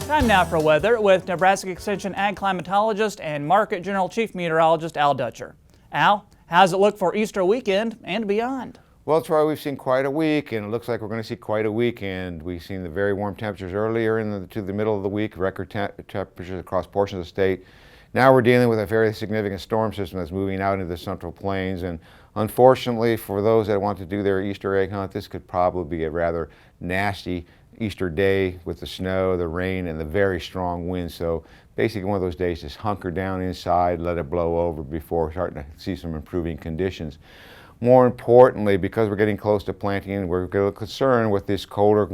Time now for weather with Nebraska Extension Ag Climatologist and Market General Chief Meteorologist Al Dutcher. Al, how does it look for Easter weekend and beyond? Well, Troy, we've seen quite a week, and it looks like we're going to see quite a weekend. We've seen the very warm temperatures earlier to the middle of the week, record temperatures across portions of the state. Now we're dealing with a very significant storm system that's moving out into the Central Plains, and unfortunately for those that want to do their Easter egg hunt, this could probably be a rather nasty Easter day with the snow, the rain, and the very strong wind. So basically one of those days, just hunker down inside, let it blow over before starting to see some improving conditions. More importantly, because we're getting close to planting, we're a little concerned with this colder,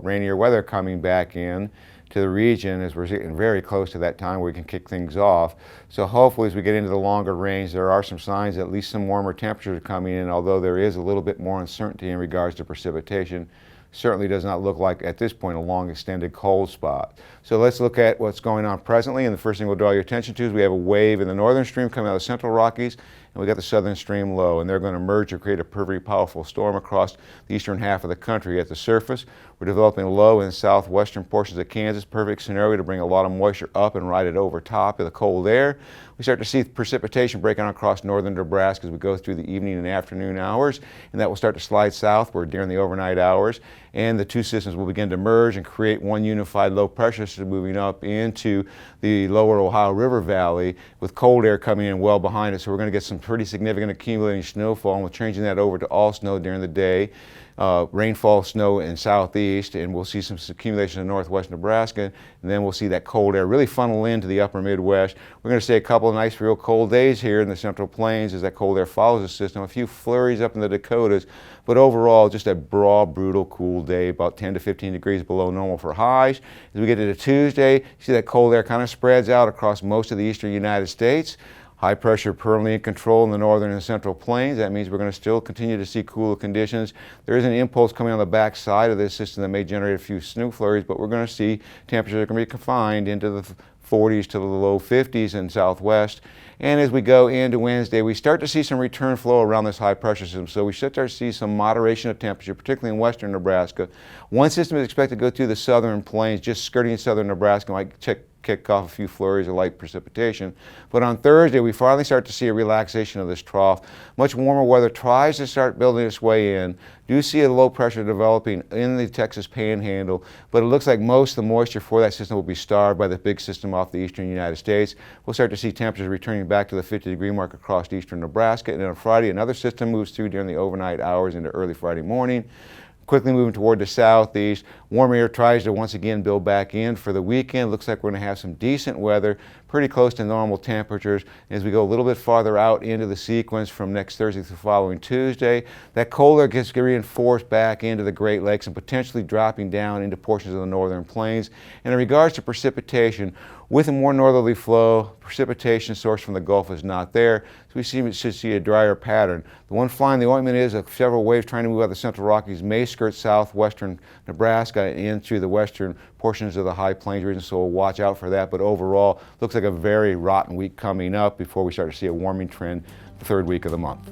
rainier weather coming back in to the region as we're getting very close to that time where we can kick things off. So hopefully as we get into the longer range, there are some signs that at least some warmer temperatures are coming in, although there is a little bit more uncertainty in regards to precipitation. Certainly does not look like, at this point, a long extended cold spot. So let's look at what's going on presently, and the first thing we'll draw your attention to is we have a wave in the northern stream coming out of the central Rockies, and we got the southern stream low, and they're going to merge to create a pretty powerful storm across the eastern half of the country. At the surface, we're developing low in southwestern portions of Kansas, perfect scenario to bring a lot of moisture up and ride it over top of the cold air. We start to see precipitation breaking out across northern Nebraska as we go through the evening and afternoon hours, and that will start to slide southward during the overnight hours, and the two systems will begin to merge and create one unified low pressure system moving up into the lower Ohio River Valley with cold air coming in well behind it. So we're going to get some pretty significant accumulating snowfall, and we're changing that over to all snow during the day. Rainfall, snow in southeast, and we'll see some accumulation in northwest Nebraska, and then we'll see that cold air really funnel into the upper Midwest. We're going to see a couple of nice real cold days here in the Central Plains as that cold air follows the system, a few flurries up in the Dakotas, but overall just a raw, brutal, cool day, about 10 to 15 degrees below normal for highs. As we get into Tuesday, you see that cold air kind of spreads out across most of the eastern United States. High pressure permanently in control in the northern and central plains. That means we're going to still continue to see cooler conditions. There is an impulse coming on the back side of this system that may generate a few snow flurries, but we're going to see temperatures are going to be confined into the 40s to the low 50s in southwest. And as we go into Wednesday, we start to see some return flow around this high pressure system. So we start to see some moderation of temperature, particularly in western Nebraska. One system is expected to go through the southern plains, just skirting southern Nebraska, might kick off a few flurries of light precipitation. But on Thursday, we finally start to see a relaxation of this trough. Much warmer weather tries to start building its way in. Do see a low pressure developing in the Texas Panhandle, but it looks like most of the moisture for that system will be starved by the big system off the eastern United States. We'll start to see temperatures returning back to the 50-degree mark across eastern Nebraska, and then on Friday, another system moves through during the overnight hours into early Friday morning. Quickly moving toward the southeast. Warm air tries to once again build back in for the weekend. Looks like we're going to have some decent weather, pretty close to normal temperatures. As we go a little bit farther out into the sequence from next Thursday to the following Tuesday, that cold air gets reinforced back into the Great Lakes and potentially dropping down into portions of the northern plains. And in regards to precipitation, with a more northerly flow, precipitation source from the Gulf is not there, so we should see a drier pattern. The one fly in the ointment is that several waves trying to move out of the central Rockies may skirt southwestern Nebraska and into the western portions of the high plains region, so we'll watch out for that. But overall, looks like a very rotten week coming up before we start to see a warming trend the third week of the month.